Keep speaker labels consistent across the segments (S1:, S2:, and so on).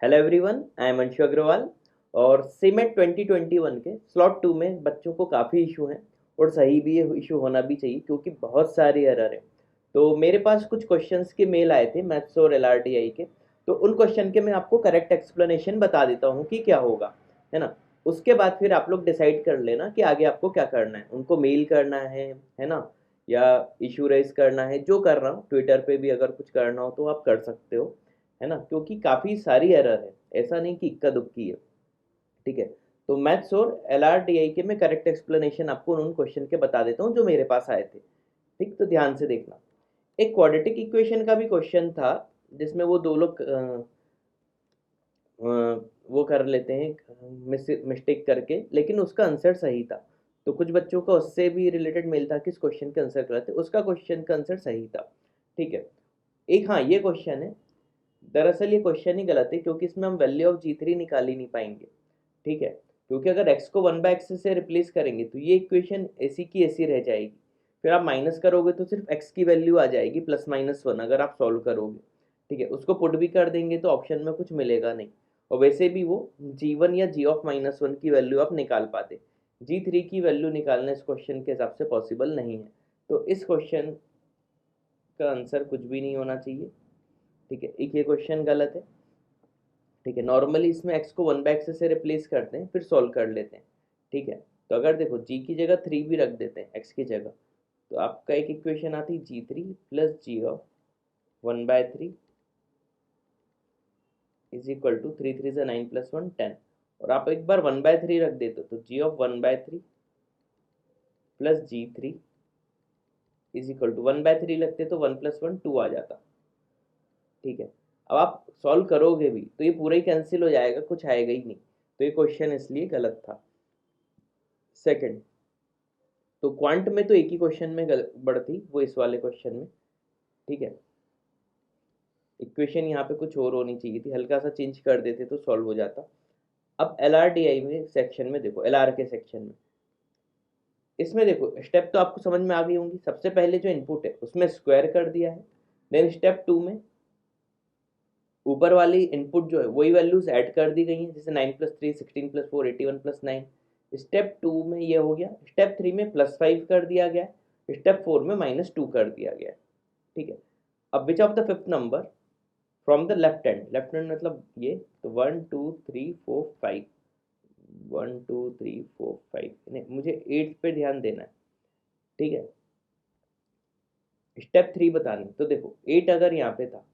S1: Hello everyone, I am Anshu Agarwal. और CMAT 2021 के slot 2 में बच्चों को काफ़ी इशू हैं और सही भी ये इशू होना भी चाहिए क्योंकि बहुत सारे एरर हैं। तो मेरे पास कुछ क्वेश्चंस के मेल आए थे मैथ्स और एलआरटीआई के। तो उन क्वेश्चन के मैं आपको करेक्ट एक्सप्लेनेशन बता देता हूँ कि क्या होगा, है ना। उसके बाद फिर आप लोग डिसाइड कर लेना कि आगे आपको क्या करना है, उनको मेल करना है ना, या इशू रेज करना है। जो कर रहा हूँ ट्विटर पे भी अगर कुछ करना हो तो आप कर सकते हो, है ना, क्योंकि काफ़ी सारी एरर है, ऐसा नहीं कि इक्का दुक्की है। ठीक है। तो मैथ्स और एलआरटीआई के मैं करेक्ट एक्सप्लेनेशन आपको उन क्वेश्चन के बता देता हूँ जो मेरे पास आए थे। ठीक, तो ध्यान से देखना। एक क्वाड्रेटिक इक्वेशन का भी क्वेश्चन था जिसमें वो दो लोग वो कर लेते हैं मिस्टेक करके, लेकिन उसका आंसर सही था। तो कुछ बच्चों का उससे भी रिलेटेड मेल था कि इस क्वेश्चन का आंसर गलत है, उसका क्वेश्चन का आंसर सही था। ठीक है। एक, हाँ, ये क्वेश्चन है। दरअसल ये क्वेश्चन ही गलत है क्योंकि इसमें हम वैल्यू ऑफ जी3 निकाल ही नहीं पाएंगे। ठीक है। क्योंकि अगर x को 1/x से रिप्लेस करेंगे तो ये इक्वेशन ऐसी की ऐसी रह जाएगी। फिर आप माइनस करोगे तो सिर्फ x की वैल्यू आ जाएगी +-1 अगर आप सॉल्व करोगे। ठीक है। उसको पुट भी कर देंगे तो ऑप्शन में कुछ मिलेगा नहीं। और वैसे भी वो g1 या g(-1) की वैल्यू आप निकाल पाते, g3 की वैल्यू निकालना इस क्वेश्चन के हिसाब से पॉसिबल नहीं है। तो इस क्वेश्चन का आंसर कुछ भी नहीं होना चाहिए। ठीक है, एक ये क्वेश्चन गलत है। ठीक है। नॉर्मली इसमें x को 1/x से रिप्लेस करते हैं फिर सॉल्व कर लेते हैं। ठीक है। तो अगर देखो g की जगह 3 भी रख देते हैं x की जगह, तो आपका एक इक्वेशन आती है g3 plus G of 1/3 is equal to 3 3 9 + 1 10। और आप एक बार 1/3 रख देते हो तो g of 1/3 plus g3 is equal to 1/3 लगते तो 1 + 1 2 आ जाता। ठीक है। अब आप सॉल्व करोगे भी तो ये पूरा ही कैंसिल हो जाएगा, कुछ आएगा ही नहीं। तो ये क्वेश्चन इसलिए गलत था। सेकंड, तो क्वांट में तो एक ही क्वेश्चन में गड़बड़ थी, वो इस वाले क्वेश्चन में। ठीक है। इक्वेशन यहाँ पे कुछ और होनी चाहिए थी, हल्का सा चेंज कर देते तो सॉल्व हो जाता। अब एल आर डी आई में सेक्शन में देखो, एल आर के सेक्शन में इसमें देखो स्टेप तो आपको समझ में आ गई होंगी। सबसे पहले जो इनपुट है उसमें स्क्वायर कर दिया है। देन स्टेप 2 में ऊपर वाली इनपुट जो है वही वैल्यूज ऐड कर दी गई हैं, जैसे 9 + 3 16 + 4 81 + 9। स्टेप 2 में ये हो गया। स्टेप 3 में +5 कर दिया गया। स्टेप 4 में -2 कर दिया गया। ठीक है। अब which of the fifth number from the left hand मतलब ये, तो 1 2 3 4 5, 1 2 3 4 5, नहीं मुझे 8 पे ध्यान देना है। ठीक है। स्टेप 3 बतानी, तो देखो 8 अगर यहाँ पे था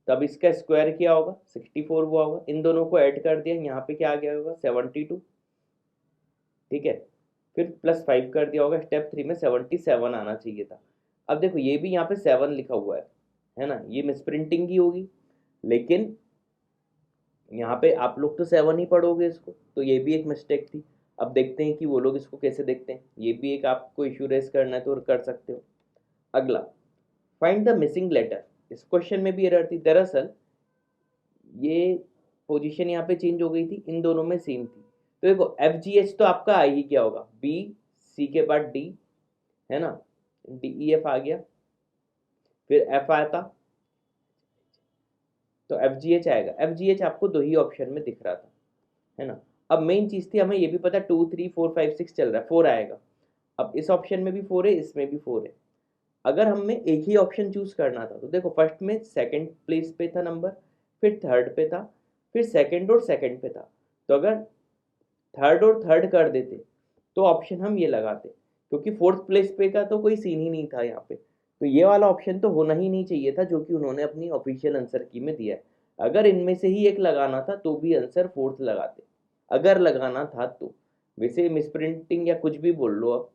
S1: तब इसका स्क्वायर किया होगा 64 हुआ होगा, इन दोनों को ऐड कर दिया, यहाँ पे क्या आ गया होगा 72। ठीक है। फिर +5 कर दिया होगा, स्टेप 3 में 77 आना चाहिए था। अब देखो ये भी यहाँ पे 7 लिखा हुआ है ना, ये मिसप्रिंटिंग की होगी, लेकिन यहाँ पे आप लोग तो 7 ही पढ़ोगे इसको, तो ये भी एक मिस्टेक थी। अब देखते हैं कि वो लोग इसको कैसे देखते हैं, ये भी एक आपको इशू रेस करना है तो कर सकते हो। अगला, फाइंड द मिसिंग लेटर। इस क्वेश्चन में भी एरर थी। दरअसल ये पोजीशन यहाँ पे चेंज हो गई थी, इन दोनों में सेम थी। तो देखो एफ जी एच तो आपका आ ही क्या होगा, बी सी के बाद डी, है ना, डी ई एफ आ गया, फिर एफ आता, तो एफ जी एच आएगा। एफ जी एच आपको दो ही ऑप्शन में दिख रहा था, है ना। अब मेन चीज थी, हमें ये भी पता 2 3 4 5 6 चल रहा है, 4 आएगा। अब इस ऑप्शन में भी 4 है, इसमें भी 4 है। अगर हमें एक ही ऑप्शन चूज करना था तो देखो फर्स्ट में सेकंड प्लेस पे था नंबर, फिर थर्ड पे था, फिर सेकंड और सेकंड पे था। तो अगर थर्ड और थर्ड कर देते तो ऑप्शन हम ये लगाते, क्योंकि फोर्थ प्लेस पे का तो कोई सीन ही नहीं था यहाँ पे। तो ये वाला ऑप्शन तो होना ही नहीं चाहिए था जो कि उन्होंने अपनी ऑफिशियल आंसर की में दिया है। अगर इनमें से ही एक लगाना था तो भी आंसर फोर्थ लगाते, अगर लगाना था तो। वैसे मिसप्रिंटिंग या कुछ भी बोल लो अब,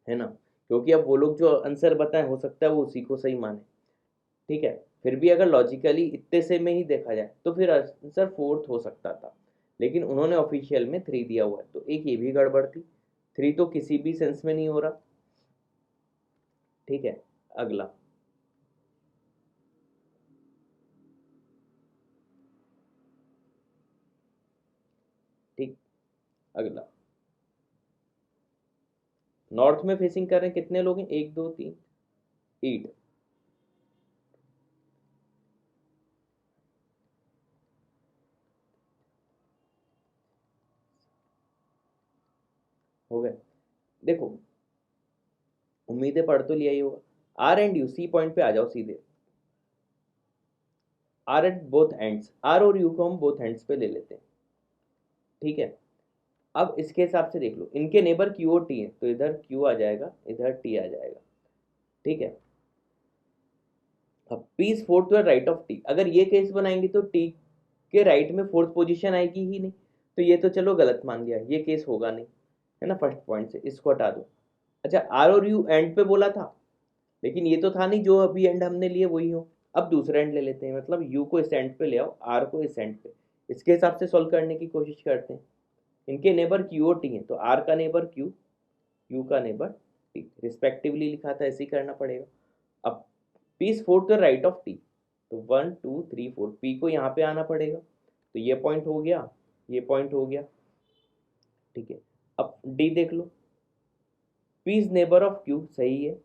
S1: है ना, क्योंकि अब वो लोग जो आंसर बताएं हो सकता है वो उसी को सही माने। ठीक है। फिर भी अगर लॉजिकली इतने से में ही देखा जाए तो फिर आंसर फोर्थ हो सकता था, लेकिन उन्होंने ऑफिशियल में 3 दिया हुआ है, तो एक ये भी गड़बड़ थी। 3 तो किसी भी सेंस में नहीं हो रहा। ठीक है। अगला, ठीक, अगला, नॉर्थ में फेसिंग कर रहे हैं कितने लोग हैं, 1 2 3 8। हो गए। देखो उम्मीदें पढ़ तो लिया ही होगा। R and U, C point पे आ जाओ सीधे। R at both ends, R और यू को हम बोथ एंड्स पे ले लेते हैं, ठीक है। अब इसके हिसाब से देख लो, इनके नेबर क्यू और टी है, तो इधर क्यू आ जाएगा, इधर टी आ जाएगा, ठीक है। अब P is fourth right of T, अगर ये केस बनाएंगे तो टी के राइट में फोर्थ पोजीशन आएगी ही नहीं, तो ये तो चलो गलत मान लिया, ये केस होगा नहीं, है ना। फर्स्ट पॉइंट से इसको हटा दो। अच्छा आर और यू एंड पे बोला था, लेकिन ये तो था नहीं जो अभी एंड हमने लिए वही हो। अब दूसरा एंड ले लेते हैं, मतलब यू को इस एंड पे ले आओ, आर को इस एंड पे, इसके हिसाब से सॉल्व करने की कोशिश करते हैं। इनके नेबर क्यू और टी है, तो आर का नेबर क्यू, यू का नेबर टी, रिस्पेक्टिवली लिखा था, ऐसे ही करना पड़ेगा। अब P is fourth right of T, तो 1 2 3 4, पी को यहाँ पे आना पड़ेगा, तो ये पॉइंट हो गया, ये पॉइंट हो गया, ठीक है। अब डी देख लो, P is neighbour of Q, सही है।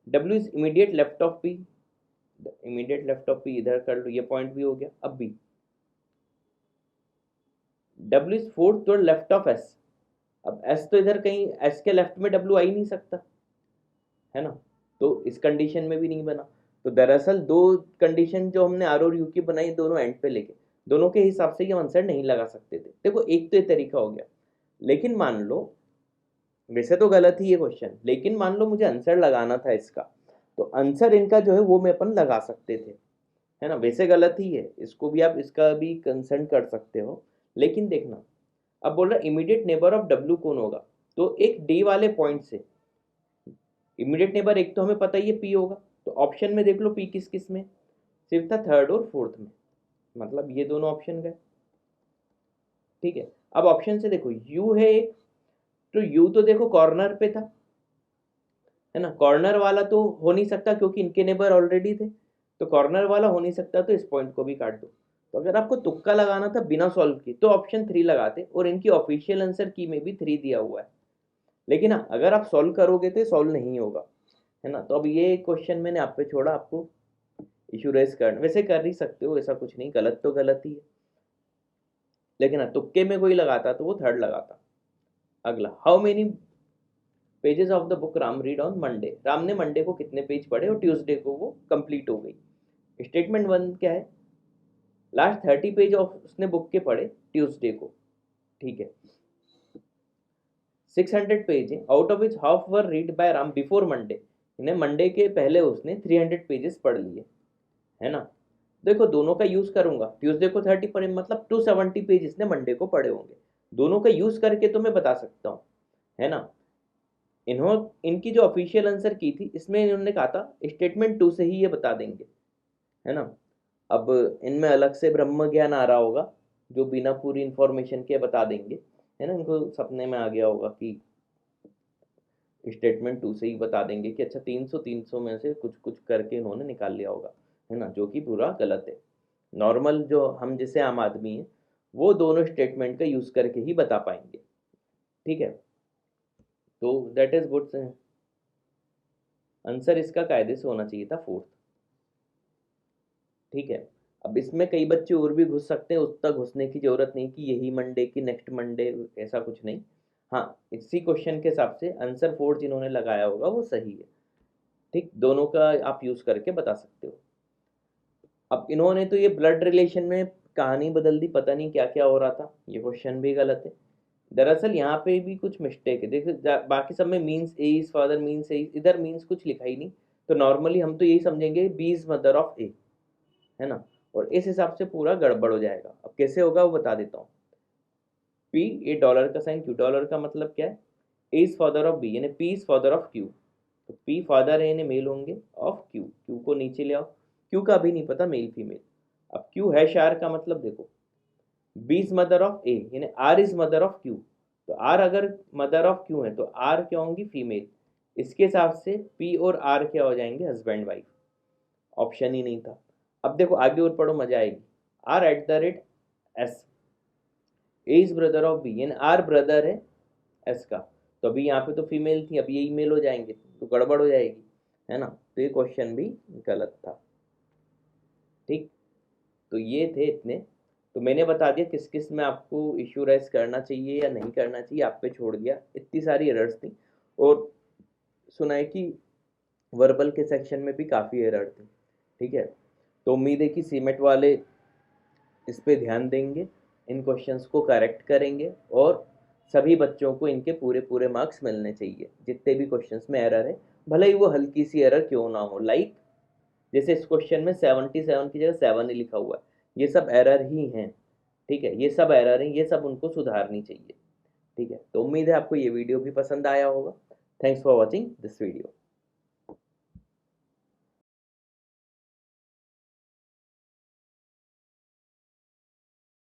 S1: W is immediate left of P, immediate left of P इधर कर लो, ये पॉइंट भी हो गया। अब बी, डब्ल्यू इज फोर्थ और लेफ्ट ऑफ एस, अब एस तो इधर कहीं, एस के लेफ्ट में डब्ल्यू आ ही नहीं सकता, है ना, तो इस कंडीशन में भी नहीं बना। तो दरअसल दो कंडीशन जो हमने आर और यू की बनाई, दोनों एंड पे लेके, दोनों के हिसाब से ये आंसर नहीं लगा सकते थे। देखो एक तो ये तरीका हो गया, लेकिन मान लो, वैसे तो गलत ही ये क्वेश्चन, लेकिन मान लो मुझे आंसर लगाना था इसका, तो आंसर इनका जो है वो मैं अपन लगा सकते थे, है ना। वैसे गलत ही है, इसको भी आप इसका भी कंसर्न कर सकते हो, लेकिन देखना, अब बोल रहा इमीडिएट नेबर ऑफ डब्ल्यू कौन होगा, तो एक डी वाले पॉइंट से इमीडिएट नेबर एक तो हमें पता ही है पी होगा, तो ऑप्शन में देख लो पी किस किस में, सिर्फ था थर्ड और फोर्थ में, मतलब ये दोनों ऑप्शन गए, ठीक है। अब ऑप्शन से देखो यू है एक, तो यू तो देखो कॉर्नर पे था, है ना, कॉर्नर वाला तो हो नहीं सकता क्योंकि इनके नेबर ऑलरेडी थे, तो कॉर्नर वाला हो नहीं सकता, तो इस पॉइंट को भी काट दो। तो अगर आपको तुक्का लगाना था बिना सॉल्व किए, तो ऑप्शन 3 लगाते, और इनकी ऑफिशियल आंसर की में भी 3 दिया हुआ है, लेकिन हाँ अगर आप सॉल्व करोगे तो सॉल्व नहीं होगा, है ना। तो अब ये क्वेश्चन मैंने आप पे छोड़ा, आपको इशू रेस कर, वैसे कर ही सकते हो, ऐसा कुछ नहीं, गलत तो गलत ही है, लेकिन हाँ तुक्के में कोई लगाता तो वो थर्ड लगाता। अगला, how many pages of the book Ram read on Monday, Ram ने मंडे को कितने पेज पढ़े और ट्यूसडे को वो कंप्लीट हो गई। स्टेटमेंट 1 क्या है, लास्ट 30 पेज ऑफ उसने बुक के पढ़े ट्यूसडे को, ठीक है। 600 पेज है, out of which half were read by Ram before Monday, इन्हें मंडे के पहले उसने 300 पेजेस पढ़ लिए, है ना। देखो दोनों का यूज करूंगा, ट्यूसडे को 30 पढ़े, मतलब 270 पेज इसने मंडे को पढ़े होंगे, दोनों का यूज करके तो मैं बता सकता हूँ, है ना। इनकी जो ऑफिशियल आंसर की थी, इसमें इन्होंने कहा था स्टेटमेंट 2 से ही ये बता देंगे, है ना। अब इनमें अलग से ब्रह्म ज्ञान आ रहा होगा, जो बिना पूरी इंफॉर्मेशन के बता देंगे, है ना, इनको सपने में आ गया होगा कि स्टेटमेंट 2 से ही बता देंगे कि अच्छा 300 में से कुछ कुछ करके इन्होंने निकाल लिया होगा, है ना, जो कि पूरा गलत है। नॉर्मल जो हम जैसे आम आदमी हैं, वो दोनों स्टेटमेंट का यूज करके ही बता पाएंगे, ठीक है। तो दैट इज गुड, आंसर इसका कायदे से होना चाहिए था फोर्थ, ठीक है। अब इसमें कई बच्चे और भी घुस सकते हैं, उस तक घुसने की जरूरत नहीं कि यही मंडे की नेक्स्ट मंडे, ऐसा कुछ नहीं। हाँ इसी क्वेश्चन के हिसाब से आंसर फोर्थ जिन्होंने लगाया होगा वो सही है, ठीक, दोनों का आप यूज करके बता सकते हो। अब इन्होंने तो ये ब्लड रिलेशन में कहानी बदल दी, पता नहीं क्या क्या हो रहा था, ये क्वेश्चन भी गलत है। दरअसल यहाँ पे भी कुछ मिस्टेक है, देखो बाकी सब में means A is father, means A, इधर मीन्स कुछ लिखा ही नहीं, तो नॉर्मली हम तो यही समझेंगे बी इज मदर ऑफ ए, है ना, और इस हिसाब से पूरा गड़बड़ हो जाएगा। अब कैसे होगा वो बता देता हूँ। पी, ए डॉलर का साइन, क्यू, डॉलर का मतलब क्या है, ए इज फादर ऑफ बी, यानी P is father of Q, तो पी फादर है यानी मेल होंगे ऑफ क्यू, क्यू को नीचे ले आओ, क्यू का भी नहीं पता मेल फीमेल। अब क्यू है शार का मतलब देखो, B is mother of A यानी R is mother of Q, तो आर अगर मदर ऑफ क्यू है तो आर क्या होंगी, फीमेल, इसके हिसाब से पी और आर क्या हो जाएंगे, हस्बैंड वाइफ, ऑप्शन ही नहीं था। अब देखो आगे और पढ़ो, मजा आएगी। R at the rate S, A is brother of B, यानी आर ब्रदर है एस का, तो अभी यहाँ पे तो फीमेल थी, अभी यही मेल हो जाएंगे, तो गड़बड़ हो जाएगी, है ना, तो ये क्वेश्चन भी गलत था, ठीक। तो ये थे इतने तो मैंने बता दिया किस किस में आपको इशू राइज करना चाहिए या नहीं करना चाहिए, आप पे छोड़ दिया। इतनी सारी एरर्स थी, और सुना है कि वर्बल के सेक्शन में भी काफ़ी एरर थी। ठीक है, तो उम्मीद है कि सीमेट वाले इस पे ध्यान देंगे, इन क्वेश्चंस को करेक्ट करेंगे, और सभी बच्चों को इनके पूरे पूरे मार्क्स मिलने चाहिए जितने भी क्वेश्चंस में एरर है, भले ही वो हल्की सी एरर क्यों ना हो। लाइक जैसे इस क्वेश्चन में 77 की जगह 7 ही लिखा हुआ है, ये सब एरर ही हैं। ठीक है, ये सब एरर हैं, ये सब उनको सुधारनी चाहिए। ठीक है, तो उम्मीद है आपको ये वीडियो भी पसंद आया होगा। Thanks for watching this video.